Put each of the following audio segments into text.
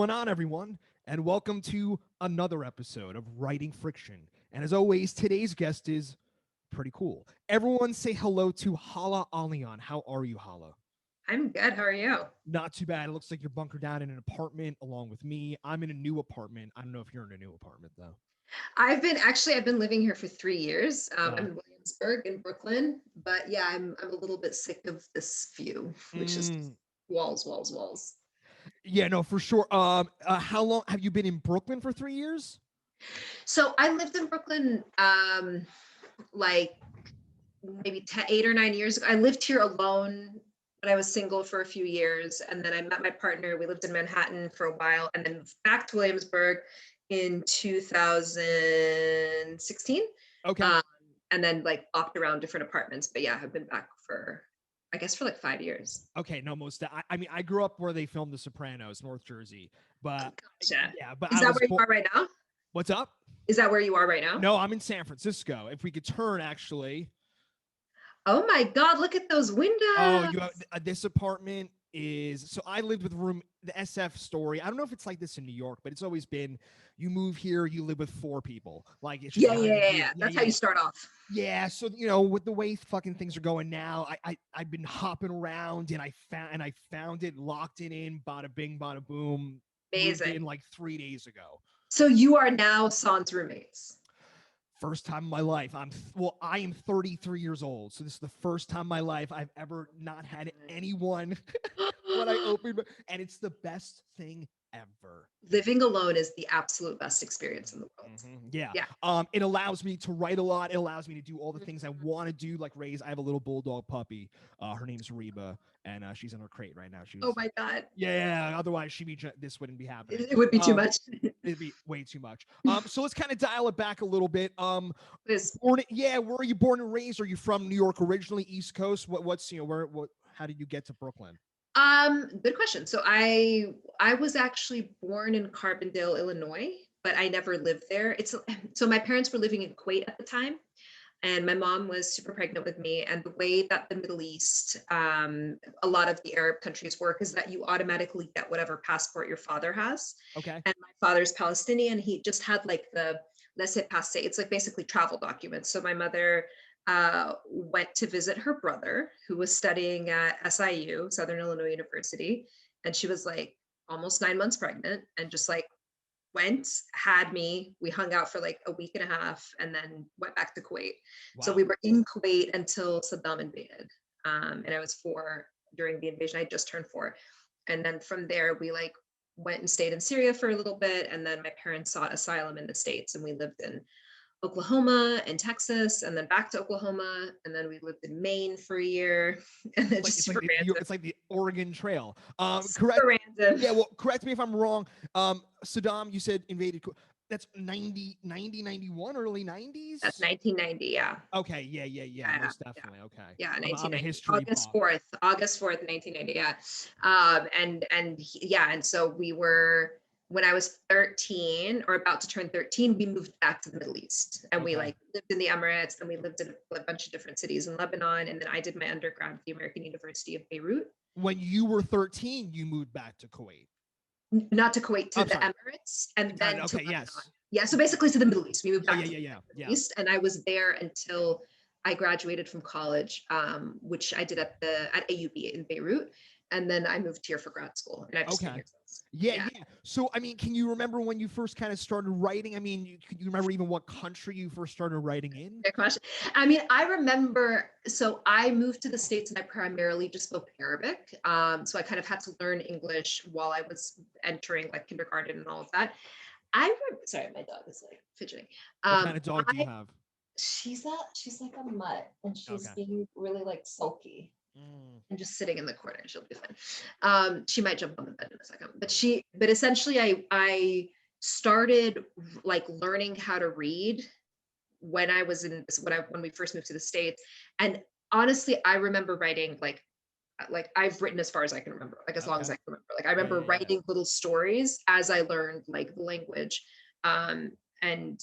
What's going on, everyone? And welcome to another episode of Writing Friction. And as always, today's guest is pretty cool. Everyone say hello to Hala Alyan. How are you, Hala? I'm good. How are you? Not too bad. It looks like you're bunkered down in an apartment along with me. I'm in a new apartment. I don't know if you're in a new apartment, though. I've been living here for 3 years. I'm Uh, in Williamsburg in Brooklyn, but yeah, I'm a little bit sick of this view, which is just mm, walls, walls, walls. yeah, no, for sure. How long have you been in Brooklyn for 3 years? So I lived in Brooklyn like maybe 8 or 9 years ago. I lived here alone, but I was single for a few years, and then I met my partner. We lived in Manhattan for a while, and then moved back to Williamsburg in 2016. Okay. Um, and then like bopped around different apartments. But yeah, I've been back for I guess for like 5 years. Okay, no, I mean, I grew up where they filmed The Sopranos, North Jersey, but Gotcha. yeah, but Is I that was where you born. are right now? What's up? Is that where you are right now? No, I'm in San Francisco. If we could turn, actually. Oh my God, look at those Oh, windows. you have this apartment is so I lived with room the SF story. I don't know if it's like this in New York, but it's always been you move here, you live with four people. Like it's just Yeah, how yeah, you yeah, do it. yeah. Yeah, That's yeah, how you yeah. start off. Yeah, so with the way fucking things are going now, I've been hopping around and I found it, locked it in, bada bing, bada boom, moved Amazing. in like 3 days ago. So you are now sans roommates. First time in my life. I am 33 years old, so this is the first time in my life I've ever not had anyone when I open, and it's the best thing ever. Living alone is the absolute best experience in the world. Yeah. Yeah. It allows me to write a lot. It allows me to do all the things I want to do, like raise. I have a little bulldog puppy. Her name's Reba, and she's in her crate right now. She Oh was, my God. yeah. Otherwise, this wouldn't be happening. It would be too Um, much. it'd be way too much. So let's kind of dial it back a little bit. This Yeah. Where are you born and raised? Are you from New York originally, East Coast? What's where? What? How did you get to Brooklyn? good question. So I was actually born in Carbondale, Illinois, but I never lived there. It's so my parents were living in Kuwait at the time, and my mom was super pregnant with me. And the way that the Middle East, a lot of the Arab countries work is that you automatically get whatever passport your father has. Okay. And my father's Palestinian. He just had like the laissez-passer. It's like basically travel documents. So my mother went to visit her brother who was studying at SIU, Southern Illinois University. And she was like almost 9 months pregnant and just like went, had me. We hung out for like a week and a half and then went back to Kuwait. So Wow. we were in Kuwait until Saddam invaded. And I was 4 during the invasion. I just turned 4. And then from there, we like went and stayed in Syria for a little bit. And then my parents sought asylum in the States and we lived in Oklahoma and Texas, and then back to Oklahoma, and then we lived in Maine for a year, and then just super random, It's like the Oregon Trail. Correct. super random. Yeah. Well, correct me if I'm wrong. Saddam, you said invaded. That's 91, early That's 90s. 1990, yeah, Okay. Yeah. yeah, Most yeah, definitely. Okay. yeah, I'm a 1990, history buff. August 4th, 1990, yeah, yeah, and so we were when I was 13 or about to turn 13, we moved back to the Middle East, and we Okay. like lived in the Emirates, and we lived in a bunch of different cities in Lebanon, and then I did my undergrad at the American University of Beirut. When you were 13, you moved back to Kuwait. Not to Kuwait, to I'm the sorry. Emirates, and Got it. then to Okay. Lebanon. Yes. Yeah, so basically to the Middle East. We moved Yeah. back Yeah. to Yeah. the Yeah. Middle Yeah. East, and I was there until I graduated from college, which I did at AUB in Beirut, and then I moved here for grad school, and I've just been Okay. here since. Yeah, Yeah, yeah. So, I mean, can you remember when you first kind of started writing? I mean, can you remember even what country you first started writing in? great question. I mean, I remember. So I moved to the States, and I primarily just spoke Arabic. So I kind of had to learn English while I was entering like kindergarten and all of that. Sorry, my dog is like fidgeting. What Um, kind of dog do you I have? she's like a mutt and she's Okay. being really like sulky Mm, and just sitting in the corner. She'll be fine. She might jump on the bed in a second, but essentially I started like learning how to read when I was in when we first moved to the States. And honestly, I remember writing like I've written as far as I can remember, like as long as okay. I can remember. Like I Yeah, remember yeah, yeah. writing little stories as I learned like the language. And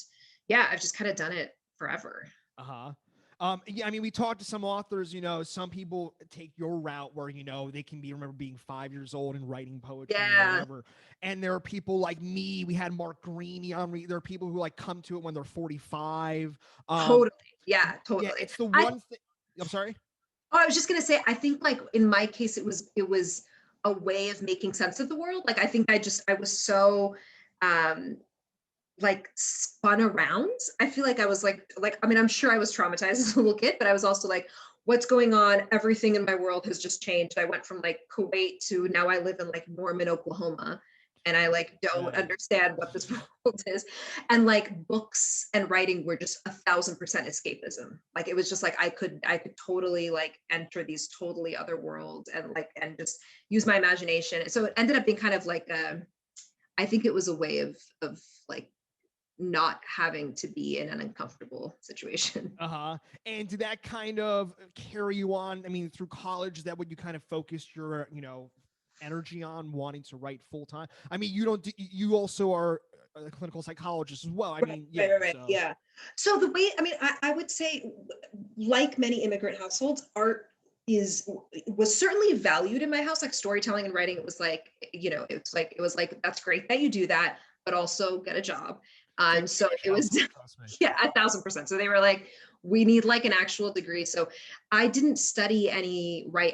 yeah, I've just kind of done it forever. Uh-huh. Yeah, I mean, we talked to some authors, some people take your route where, they can remember being 5 years old and writing poetry or Yeah, whatever. And there are people like me, we had Mark Greeny on, there are people who like come to it when they're 45. totally. Yeah, Yeah, totally. it's the I one thing. I'm sorry. Oh, I was just gonna say, I think like in my case, it was a way of making sense of the world. Like I think I was so um like spun around. I feel like I was like I mean, I'm sure I was traumatized as a little kid, but I was also like, what's going on? Everything in my world has just changed. I went from like Kuwait to now I live in like Norman, Oklahoma. And I like don't Yeah. understand what this world is. And like books and writing were just 1,000% escapism. Like it was just like I could totally like enter these totally other worlds and like and just use my imagination. So it ended up being kind of like I think it was a way of like not having to be in an uncomfortable situation. Uh-huh. And did that kind of carry you on? I mean, through college, is that what you kind of focused your, energy on wanting to write full time? I mean, you also are a clinical psychologist as well. I Right, mean, right, yeah. right, right. So, Yeah. So the way, I mean, I would say, like many immigrant households, art is was certainly valued in my house, like storytelling and writing. It was like, it was like that's great that you do that, but also get a job. same So here, it was, Chelsea, trust me. yeah, 1,000%. So they were like, we need like an actual degree. So I didn't study I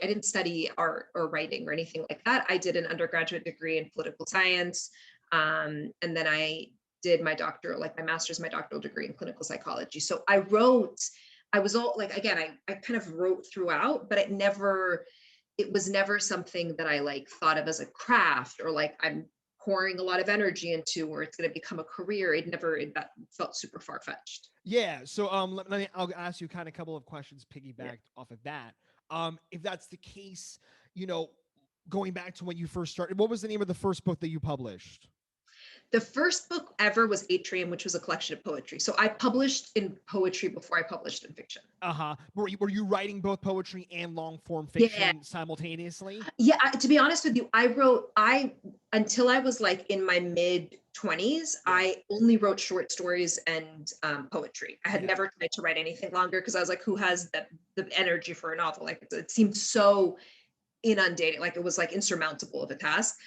didn't study art or writing or anything like that. I did an undergraduate degree in political science. And then I did my doctoral, like my master's, my doctoral degree in clinical psychology. So I was all like, again, I kind of wrote throughout, but it was never something that I like thought of as a craft or like I'm pouring a lot of energy into or it's going to become a career. That felt super far fetched. Yeah. So, I'll ask you kind of a couple of questions Yeah. piggybacked off of that. If that's the case, you know, going back to when you first started, what was the name of the first book that you published? The first book ever was Atrium, which was a collection of poetry. So I published in poetry before I published in fiction. Uh-huh. Were you writing both poetry and long form Yeah. fiction simultaneously? Yeah, to be honest with you, I until I was like in my mid 20s, Yeah. I only wrote short stories and poetry. I had Yeah. never tried to write anything longer because I was like, who has the energy for a novel? Like it seemed so inundated, like it was like insurmountable of a task.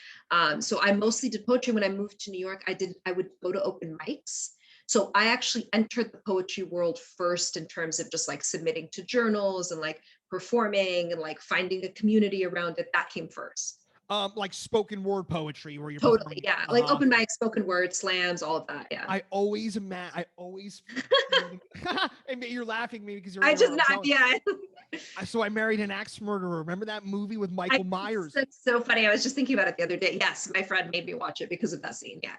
So I mostly did poetry. When I moved to New York, I would go to open mics. So I actually entered the poetry world first in terms of just like submitting to journals and like performing and like finding a community around it. That came first. Like spoken word poetry where you're Totally, performing. yeah. Like Uh-huh. open mic, spoken word, slams, all of that. Yeah. I always feel and you're laughing at me because you already I know just where I'm not, going. yeah. So I married an axe murderer. Remember that movie with I, Michael Myers? that's so funny. I was just thinking about it the other day. Yes, my friend made me watch it because of that scene. Yeah.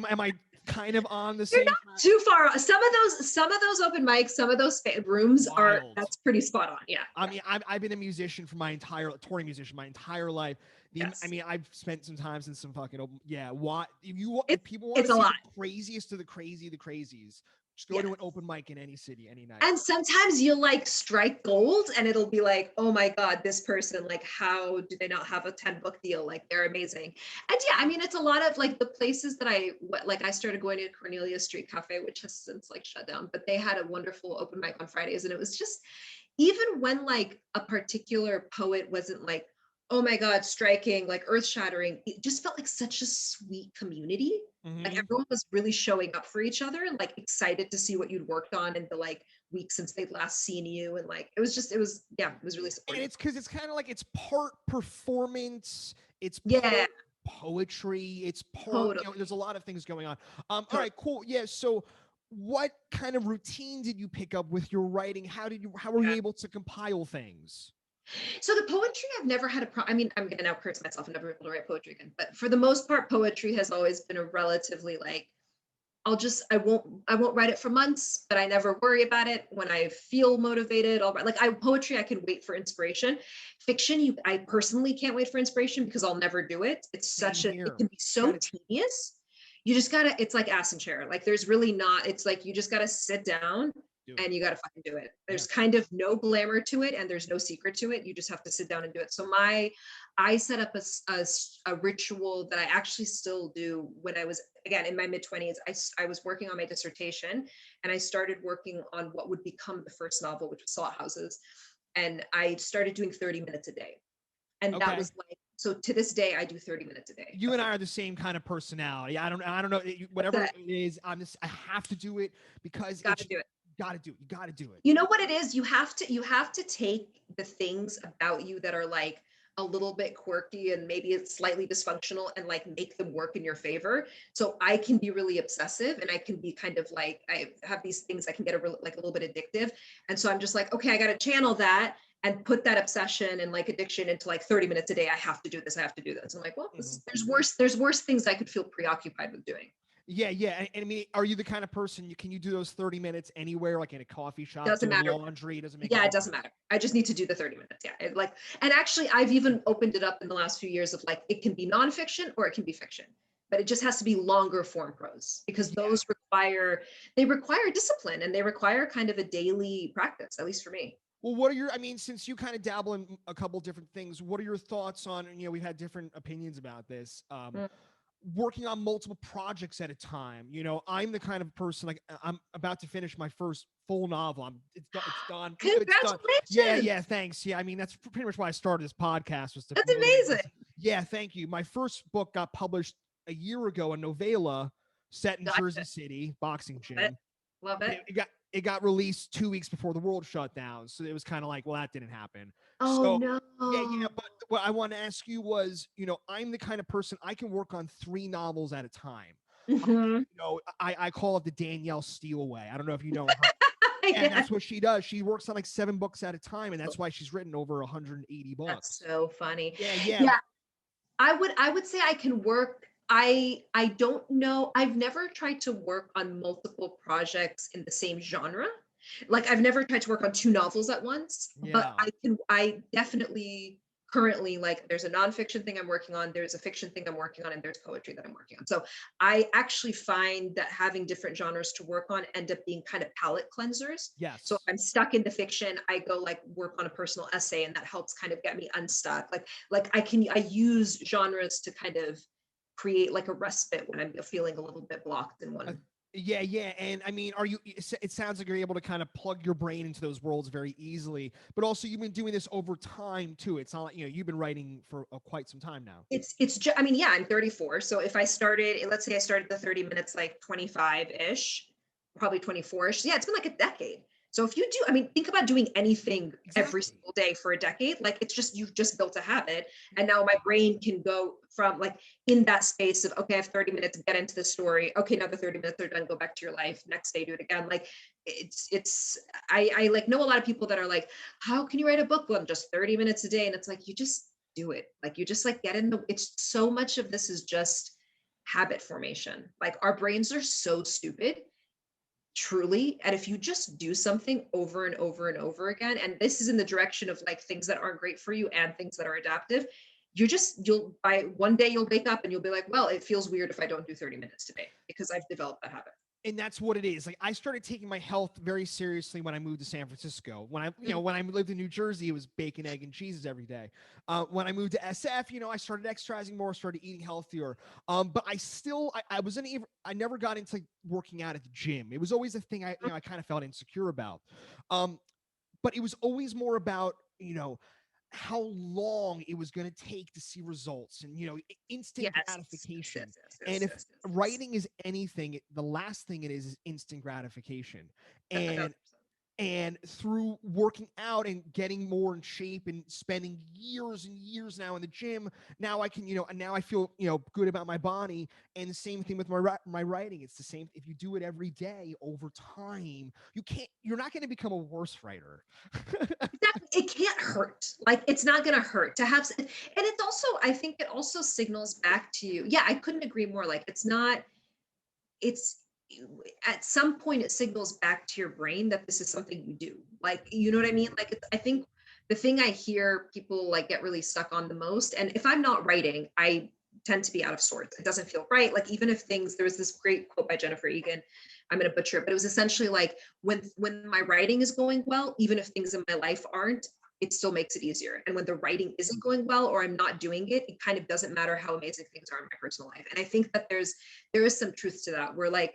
Am I kind of on the You're same not track? too far. Some of those open mics, some of those rooms are Wild. that's pretty spot on. Yeah. I Yeah. mean, I've been a musician for my entire touring musician my entire life. I Yes. mean, I've spent some time in some fucking open. Yeah, what if It's people want to it's a see lot. the craziest of the crazy, the crazies, just go Yes. to an open mic in any city, any night. And sometimes you'll like strike gold and it'll be like, oh my God, this person, like, how do they not have a 10 book deal? Like they're amazing. And yeah, I mean, it's a lot of like the places that I started going to Cornelia Street Cafe, which has since like shut down, but they had a wonderful open mic on Fridays. And it was just, even when like a particular poet wasn't like, oh my God, striking, like earth shattering, it just felt like such a sweet community. Like Mm-hmm. everyone was really showing up for each other and like excited to see what you'd worked on in the like week since they'd last seen you. And like yeah, it was really And supportive. it's because it's kind of like it's part performance, it's Yeah, part poetry, it's part, totally. there's a lot of things going on. All Totally. right, cool. Yeah. So what kind of routine did you pick up with your writing? How were you Yeah. able to compile things? So the poetry, I've never had I mean, I'm gonna now curse myself and never be able to write poetry again. But for the most part, poetry has always been a relatively like I won't write it for months, but I never worry about it. When I feel motivated, I'll write. Like poetry, I can wait for inspiration. Fiction, I personally can't wait for inspiration because I'll never do it. Same It here. can be You so gotta tedious. You just gotta, it's like ass and chair. Like there's really not, it's like you just gotta sit down Do it. and you got to fucking do it. There's Yeah. kind of no glamour to it, and there's no secret to it. You just have to sit down and do it. So I set up a ritual that I actually still do when I was, again, in my mid-20s. I was working on my dissertation, and I started working on what would become the first novel, which was Salt Houses. And I started doing 30 minutes a day. And that Okay. was like, so to this day, I do 30 minutes a day. You and I are the same kind of personality. I don't know. Whatever That's it is, I have to do it because Got it's, to do it. got to do it. You got to do it. You know what it is? You have to take the things about you that are like a little bit quirky and maybe it's slightly dysfunctional and like make them work in your favor. So I can be really obsessive and I can be kind of like, I have these things I can get like a little bit addictive. And so I'm just like, okay, I got to channel that and put that obsession and like addiction into like 30 minutes a day. I have to do this. I have to do this. I'm like, well, there's worse things I could feel preoccupied with doing. Yeah, yeah. And I mean, are you the kind of person can you do those 30 minutes anywhere, like in a coffee shop, Doesn't doing matter. laundry? Doesn't make Yeah, a it doesn't difference. matter. I just need to do the 30 minutes. Yeah. And actually I've even opened it up in the last few years of like, it can be nonfiction or it can be fiction, but it just has to be longer form prose because Yeah. those require discipline and they require kind of a daily practice, at least for me. Well, what are your, I mean, since you kind of dabble in a couple different things, what are your thoughts on, we've had different opinions about this. Mm. Working on multiple projects at a time. I'm the kind of person like I'm about to finish my first full novel. It's done. It's done. It's done. Yeah, Congratulations. yeah. Thanks. Yeah, I mean that's pretty much why I started this podcast was to That's motivate amazing. myself. Yeah, thank you. My first book got published a year ago, a novella set in Jersey Gotcha. City, boxing Love it. gym. Love And it. it got released 2 weeks before the world shut down. So it was kind of like, well, that didn't happen. Oh So no. yeah. But what I want to ask you was, I'm the kind of person I can work on 3 novels at a time. Mhm. I call it the Danielle Steele way. I don't know if you know her. And Yeah. that's what she does. She works on like 7 books at a time, and that's why she's written over 180 That's books. so funny. Yeah, yeah. Yeah, I would say I can work. I don't know. I've never tried to work on multiple projects in the same genre. Like I've never tried to work on 2 novels at once, but Yeah. I definitely currently like there's a nonfiction thing I'm working on, there's a fiction thing I'm working on, and there's poetry that I'm working on. So I actually find that having different genres to work on end up being kind of palette cleansers. So if Yes. I'm stuck into fiction, I go like work on a personal essay and that helps kind of get me unstuck. Like I use genres to kind of create like a respite when I'm feeling a little bit blocked in Uh, one. yeah, yeah. And I mean, it sounds like you're able to kind of plug your brain into those worlds very easily, but also you've been doing this over time too. It's not like, you've been writing for quite some time now. It's just, I mean, yeah, I'm 34. So if I started, let's say I started the 30 minutes like 25-ish, probably 24-ish. Yeah, it's been like a decade. So if you do, I mean, think about doing anything every Exactly. single day for a decade. Like it's just, you've just built a habit. And now my brain can go from like in that space of, okay, I have 30 minutes to get into the story. Okay, now the 30 minutes are done, go back to your life. Next day, do it again. Like I like know a lot of people that are like, how can you write a book? Well, just 30 minutes a day. And it's like, you just do it. Like you just like get in the, it's so much of this is just habit formation. Like our brains are so stupid, truly. And if you just do something over and over and over again, and this is in the direction of like things that aren't great for you and things that are adaptive, you'll by one day you'll wake up and you'll be like, well, it feels weird if I don't do 30 minutes today because I've developed that habit. And that's what it is. Like I started taking my health very seriously when I moved to San Francisco. When I lived in New Jersey, it was bacon, egg, and cheeses every day. When I moved to SF, I started exercising more, started eating healthier. But I wasn't even, I never got into working out at the gym. It was always a thing I kind of felt insecure about. But it was always more about, how long it was going to take to see results and instant Yes, yes, gratification. yes, yes, And yes, if yes, yes. writing is anything, the last thing it is instant gratification. A thousand and percent. and through working out and getting more in shape and spending years and years now in the gym, now I can, now I feel, good about my body. And the same thing with my writing. It's the same. If you do it every day over time, you're not going to become a worse writer. Exactly. It can't hurt. Like it's not going to hurt to have, and it's also, I think it also signals back to you. Yeah, I couldn't agree more. Like it's not, it's at some point it signals back to your brain that this is something you do. Like, you know what I mean? Like I think the thing I hear people like get really stuck on the most, and if I'm not writing, I tend to be out of sorts. It doesn't feel right. Like even if things, there was this great quote by Jennifer Egan, I'm going to butcher it, but it was essentially like when my writing is going well, even if things in my life aren't, it still makes it easier. And when the writing isn't going well or I'm not doing it, it kind of doesn't matter how amazing things are in my personal life. And I think that there is some truth to that, where like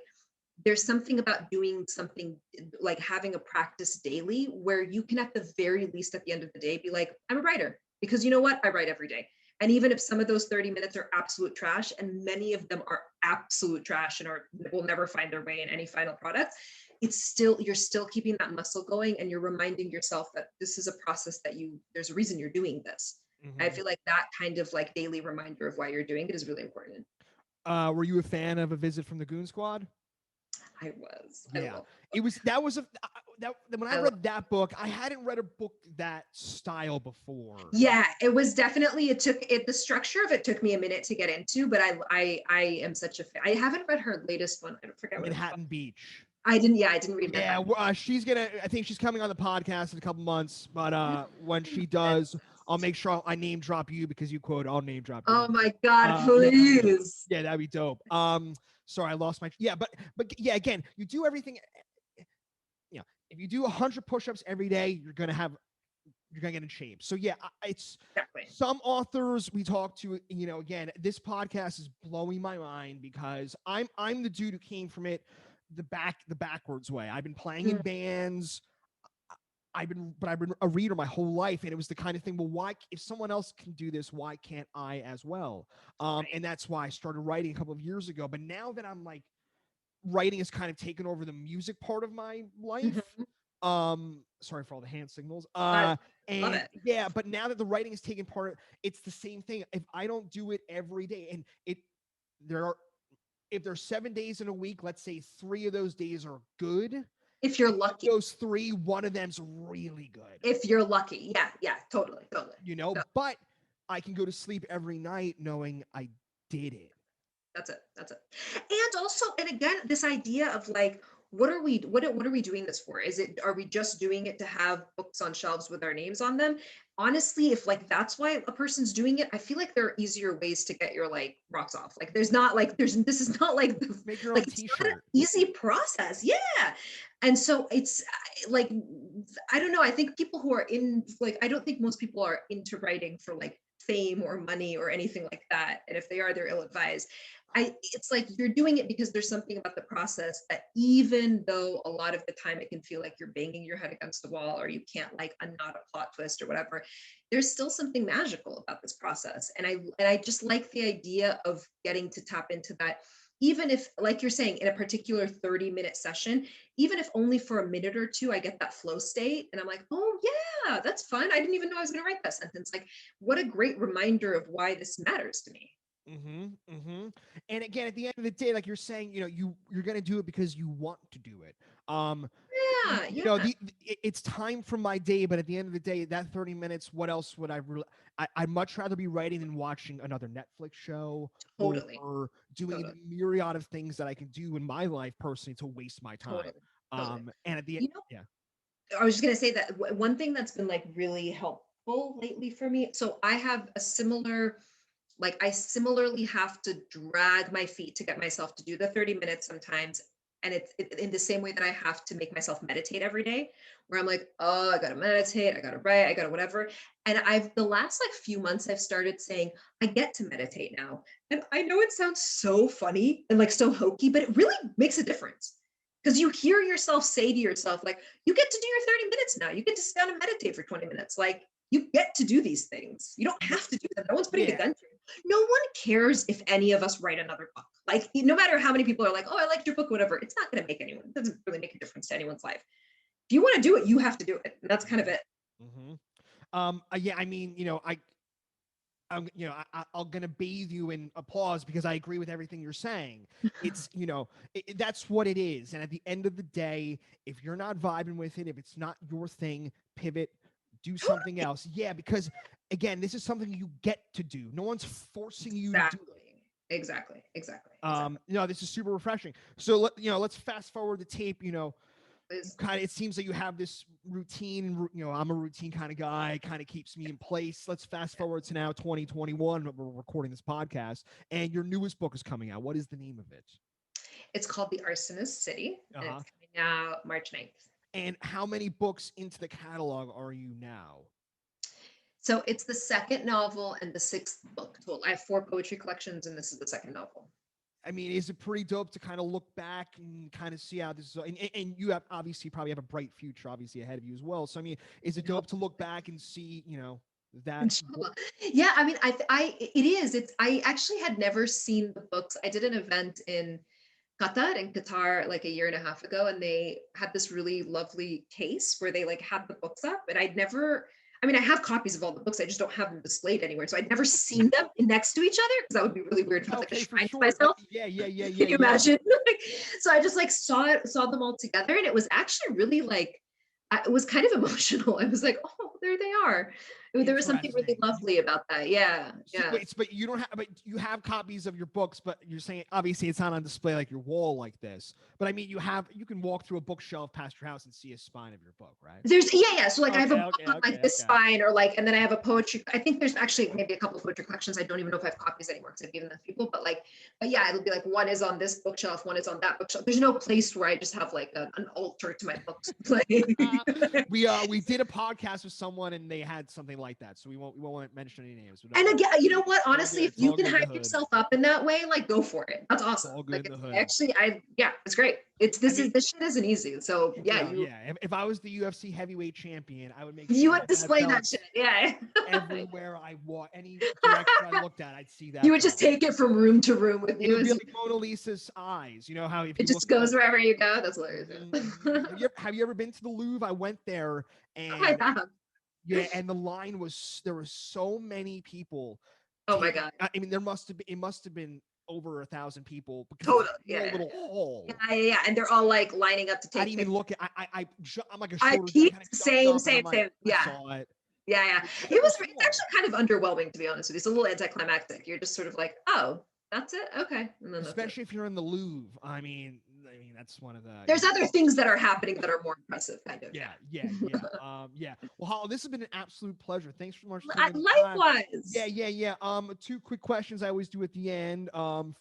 there's something about doing something, like having a practice daily, where you can at the very least at the end of the day be like, I'm a writer, because you know what, I write every day. And even if some of those 30 minutes are absolute trash, and many of them are absolute trash and will never find their way in any final product, it's still, you're still keeping that muscle going, and you're reminding yourself that this is a process, that there's a reason you're doing this. I feel like that kind of like daily reminder of why you're doing it is really important. Were you a fan of A Visit from the Goon Squad? I was. Yeah, I it was. That was that when I love read that book, I hadn't read a book that style before. Yeah, it was definitely, the structure of it took me a minute to get into, but I am such a fan. I haven't read her latest one. I don't forget what it's called. Manhattan Beach. I didn't read Yeah, Manhattan. she's gonna. I think she's coming on the podcast in a couple months. But when she does, I'll make sure I name drop you, because you quote. I'll name drop you. Oh my God, Yeah, please. yeah, that'd be dope. Sorry, I lost my. Yeah, but yeah, again, you do everything. You know, if you do 100 push-ups every day, you're gonna get in shape. So yeah, it's Exactly. some authors we talk to. You know, again, this podcast is blowing my mind, because I'm the dude who came from it the backwards way. I've been playing in bands. I've been a reader my whole life, and it was the kind of thing. Well, why, if someone else can do this, why can't I as well? And that's why I started writing a couple of years ago. But now that I'm like, writing has kind of taken over the music part of my life. Sorry for all the hand signals. I love And it. yeah, but now that the writing has taken part, it's the same thing. If I don't do it every day, and if there's 7 days in a week, let's say 3 of those days are good. If you're lucky. Those 3, one of them's really good. If you're lucky. Yeah, totally. You know, but I can go to sleep every night knowing I did it. That's it. And also, and again, this idea of like, what are we doing this for? Are we just doing it to have books on shelves with our names on them? Honestly, if like that's why a person's doing it, I feel like there are easier ways to get your like rocks off. Like this is not like Make your like own it's t-shirt. not an easy process. Yeah. And so it's like, I don't know. I think people who are in, like, I don't think most people are into writing for like fame or money or anything like that. And if they are, they're ill-advised. It's like you're doing it because there's something about the process that, even though a lot of the time it can feel like you're banging your head against the wall, or you can't like unknot a plot twist or whatever, there's still something magical about this process. And I just like the idea of getting to tap into that, even if, like you're saying, in a particular 30-minute session, even if only for a minute or two, I get that flow state and I'm like, oh yeah, that's fun. I didn't even know I was going to write that sentence. Like, what a great reminder of why this matters to me. And again, at the end of the day, like you're saying, you know, you're gonna do it because you want to do it. You know, it's time for my day, but at the end of the day, that 30 minutes, what else would I really? I'd much rather be writing than watching another Netflix show, Totally. or doing the myriad of things that I can do in my life personally to waste my time. Totally. And at the end, I was just gonna say that one thing that's been like really helpful lately for me. So I have a similar, like I similarly have to drag my feet to get myself to do the 30 minutes sometimes. And it's in the same way that I have to make myself meditate every day, where I'm like, oh, I gotta meditate, I gotta write, I gotta whatever. And the last like few months, I've started saying, I get to meditate now. And I know it sounds so funny and like so hokey, but it really makes a difference. Because you hear yourself say to yourself, like, you get to do your 30 minutes now. You get to sit down and meditate for 20 minutes. Like, you get to do these things. You don't have to do them. No one's putting a gun to you. No one cares if any of us write another book. Like, no matter how many people are like, oh, I liked your book, whatever. It's not going to make anyone. It doesn't really make a difference to anyone's life. If you want to do it, you have to do it. And that's kind of it. Yeah, I mean, you know, I'm gonna bathe you in applause because I agree with everything you're saying. It's, you know, that's what it is. And at the end of the day, if you're not vibing with it, if it's not your thing, pivot, do something else. Yeah, because again, this is something you get to do. No one's forcing you to do it. Exactly. No, this is super refreshing. So let's fast forward the tape. You know, please. kind of, it seems like you have this routine, you know, I'm a routine kind of guy, kind of keeps me in place. Let's fast forward to now 2021, we're recording this podcast, and your newest book is coming out. What is the name of it? It's called The Arsonist City, and Uh-huh. it's coming out March 9th. And how many books into the catalog are you now? So it's the second novel and the sixth book total. I have 4 poetry collections, and this is the second novel. I mean, is it pretty dope to kind of look back and kind of see how this is? And you have obviously probably have a bright future, obviously ahead of you as well. So I mean, is it dope to look back and see, you know, that? Inshallah. Yeah, I mean, it is. It's. I actually had never seen the books. I did an event in Qatar like a year and a half ago, and they had this really lovely case where they like had the books up, and I'd never. I mean, I have copies of all the books. I just don't have them displayed anywhere. So I'd never seen them next to each other because that would be really weird to have like a Okay, for shrine to sure. myself. Yeah. Can you imagine? So I just like saw them all together, and it was actually really like it was kind of emotional. I was like, oh, there they are. There was something really Interesting. lovely about that. Yeah, So, yeah. wait, but you don't have, but you have copies of your books, but you're saying obviously it's not on display like your wall like this. But I mean, you can walk through a bookshelf past your house and see a spine of your book, right? There's yeah. So like I have a book on like this Okay. spine, or like, and then I have a poetry. I think there's actually maybe a couple of poetry collections. I don't even know if I have copies anymore because I've given them to people. But yeah, it'll be like one is on this bookshelf, one is on that bookshelf. There's no place where I just have like an altar to my books. We did a podcast with someone and they had something like that, so we won't mention any names. And again, you know what? Honestly, if It's you all can good in the hype hood. yourself up in that way, like go for it. That's awesome. All good Like in the it's hood. actually, yeah, it's great. This shit isn't easy. So yeah, If I was the UFC heavyweight champion, I would make you sure would display that shit. Yeah. everywhere I walk, any direction I looked at, I'd see that. You would just take it from room to room with you. It would be like Mona Lisa's eyes. You know how if it you just look goes wherever you go. That's hilarious. Have you ever been to the Louvre? I went there I and have. yeah, and the line was there were so many people. Oh my god. I mean, it must have been over 1,000 people because Totally. it's a little hall. Yeah. And they're all like lining up to take. I didn't even look at. I'm like a I shorter. peeped. Same. Yeah. I saw it. Yeah. It's actually kind of underwhelming, to be honest with you. It's a little anticlimactic. You're just sort of like, oh, that's it. Okay. And then especially if you're in the Louvre. I mean, that's one of the. There's other things that are happening that are more impressive, kind of. Yeah. Well, Hala, this has been an absolute pleasure. Thanks so much. Likewise. Yeah. 2 quick questions I always do at the end.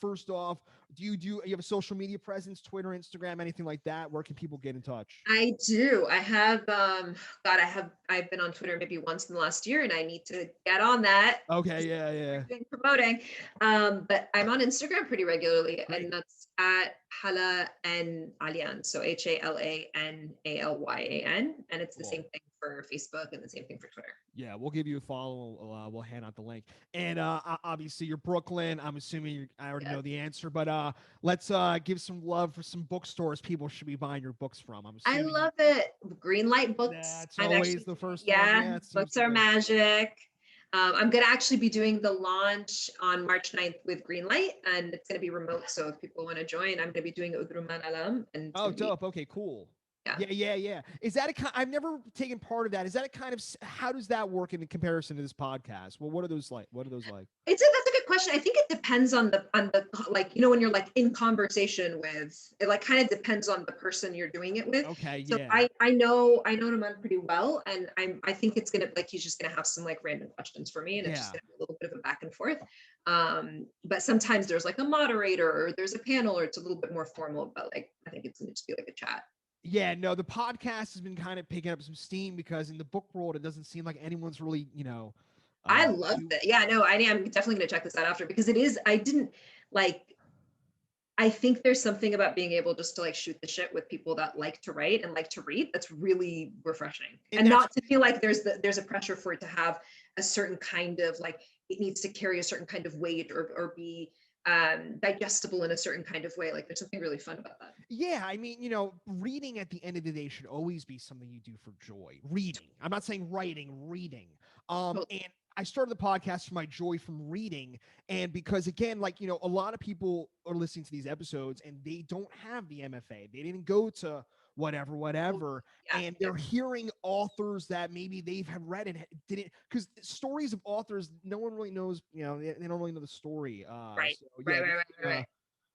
First off, you have a social media presence, Twitter, Instagram, anything like that? Where can people get in touch? I do. I have I've been on Twitter maybe once in the last year, and I need to get on that. Okay, yeah. Promoting. But I'm on Instagram pretty regularly. Great. And that's at Hala Alyan. So HALANALYAN. And it's the same thing for Facebook and the same thing for Twitter. Yeah, we'll give you a follow. We'll hand out the link. And obviously you're Brooklyn. I'm assuming I already know the answer, but let's give some love for some bookstores people should be buying your books from. I love it. Greenlight Books. That's always the first one. Yeah, books are magic. I'm going to actually be doing the launch on March 9th with Greenlight, and it's going to be remote. So if people want to join, I'm going to be doing Udruman Alam. And dope. Okay, cool. Yeah. Is that I've never taken part of that. Is that a kind of, how does that work in comparison to this podcast? Well, what are those like? That's a good question. I think it depends on the like, you know, when you're like in conversation with, it like kind of depends on the person you're doing it with. Okay. So yeah. I know Naman pretty well, and I think it's gonna, like, he's just gonna have some like random questions for me, and it's just gonna be a little bit of a back and forth. But sometimes there's like a moderator or there's a panel, or it's a little bit more formal, but like I think it's gonna just be like a chat. Yeah, no, the podcast has been kind of picking up some steam because in the book world, it doesn't seem like anyone's really, you know. I love it. Yeah, no, I'm definitely going to check this out after, because I think there's something about being able just to like shoot the shit with people that like to write and like to read. That's really refreshing. And not to feel like there's a pressure for it to have a certain kind of like, it needs to carry a certain kind of weight or be digestible in a certain kind of way. Like there's something really fun about that. Yeah, I mean, you know, reading at the end of the day should always be something you do for joy. Reading. I'm not saying writing, reading. And I started the podcast for my joy from reading, and because again, like, you know, a lot of people are listening to these episodes and they don't have the MFA. They didn't go to whatever, and they're hearing authors that maybe they've have read and didn't, because stories of authors, no one really knows, you know, they don't really know the story. Right.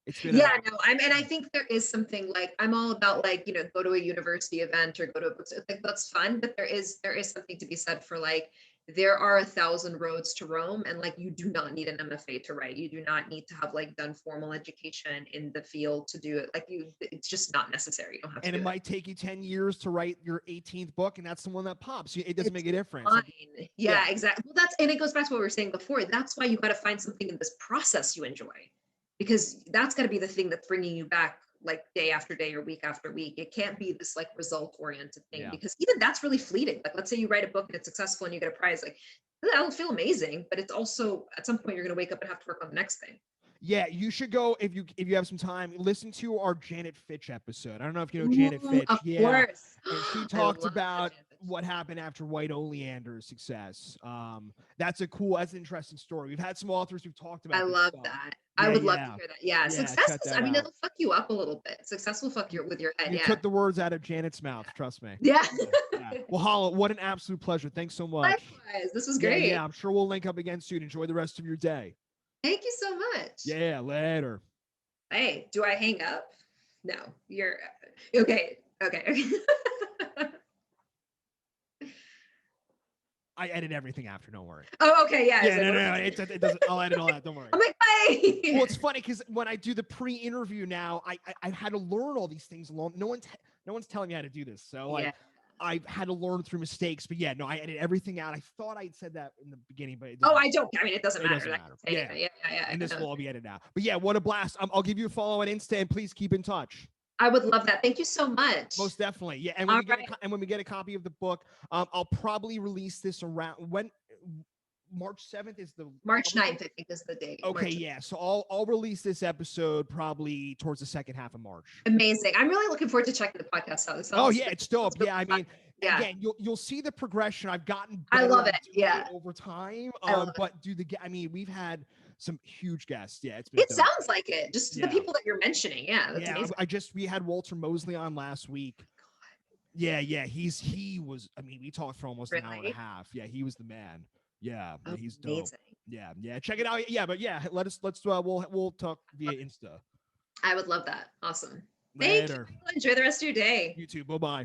It's been Yeah, no, and I think there is something like, I'm all about like, go to a university event or go to a book. Like that's fun, but there is something to be said for like, there are 1,000 roads to Rome, and like you do not need an MFA to write. You do not need to have like done formal education in the field to do it. Like it's just not necessary. You don't have to and do it that. might take you 10 years to write your 18th book, and that's the one that pops. It doesn't It's make a difference. fine. Like, Yeah, exactly. Well, and it goes back to what we were saying before. That's why you got to find something in this process you enjoy, because that's got to be the thing that's bringing you back like day after day or week after week. It can't be this like result oriented thing, Yeah. because even that's really fleeting. Like, let's say you write a book and it's successful and you get a prize, like that'll feel amazing, but it's also at some point you're going to wake up and have to work on the next thing. Yeah, you should go if you have some time. Listen to our Janet Fitch episode. I don't know if you know Ooh, Janet Fitch. of Yeah, course. and she I talked love about Janet. what happened after White Oleander's success. That's an interesting story. We've had some authors who've talked about. I this love stuff. that. Yeah, I would love to yeah, hear that. Yeah, yeah. success Check is, that out. it'll fuck you up a little bit. Success will fuck you with your head. You Yeah. took the words out of Janet's mouth. Trust me. Yeah. Yeah. Well, Hala, what an absolute pleasure. Thanks so much. Likewise. This was Yeah, great. yeah. I'm sure we'll link up again soon. Enjoy the rest of your day. Thank you so much. Yeah, later. Hey, do I hang up? No, you're okay. Okay. I edit everything after. Don't worry. Oh, okay. Yeah. Yeah, no. It doesn't. I'll edit all that. Don't worry. I'm like, bye. Well, it's funny because when I do the pre-interview now, I had to learn all these things along. No one's telling me how to do this, so like I've had to learn through mistakes. But yeah, no, I edit everything out. I thought I'd said that in the beginning, but I don't. I mean, it doesn't matter. Doesn't matter. Yeah. Yeah. And this will all be edited out. But yeah, what a blast. I'll give you a follow on Insta, and please keep in touch. I would love that. Thank you so much. Most definitely. Yeah. And when we get a copy of the book, I'll probably release this around when March 7th is the March 9th, I think is the date. Okay, yeah. So I'll release this episode probably towards the second half of March. Amazing. I'm really looking forward to checking the podcast out. Oh yeah, it's dope. Yeah, I mean, again, you'll see the progression. I've gotten better I love it. Yeah. over time. But we've had some huge guests. Yeah, it's been it dope. sounds like it. Just the people that you're mentioning. Yeah, that's amazing. We had Walter Mosley on last week. Yeah, he was. I mean, we talked for almost an hour and a half. Yeah, he was the man. Yeah, he's dope. Amazing. Yeah, check it out. Yeah, but yeah, we'll talk via Insta. I would love that. Awesome. Later. Thank you. Enjoy the rest of your day. You too. Bye-bye.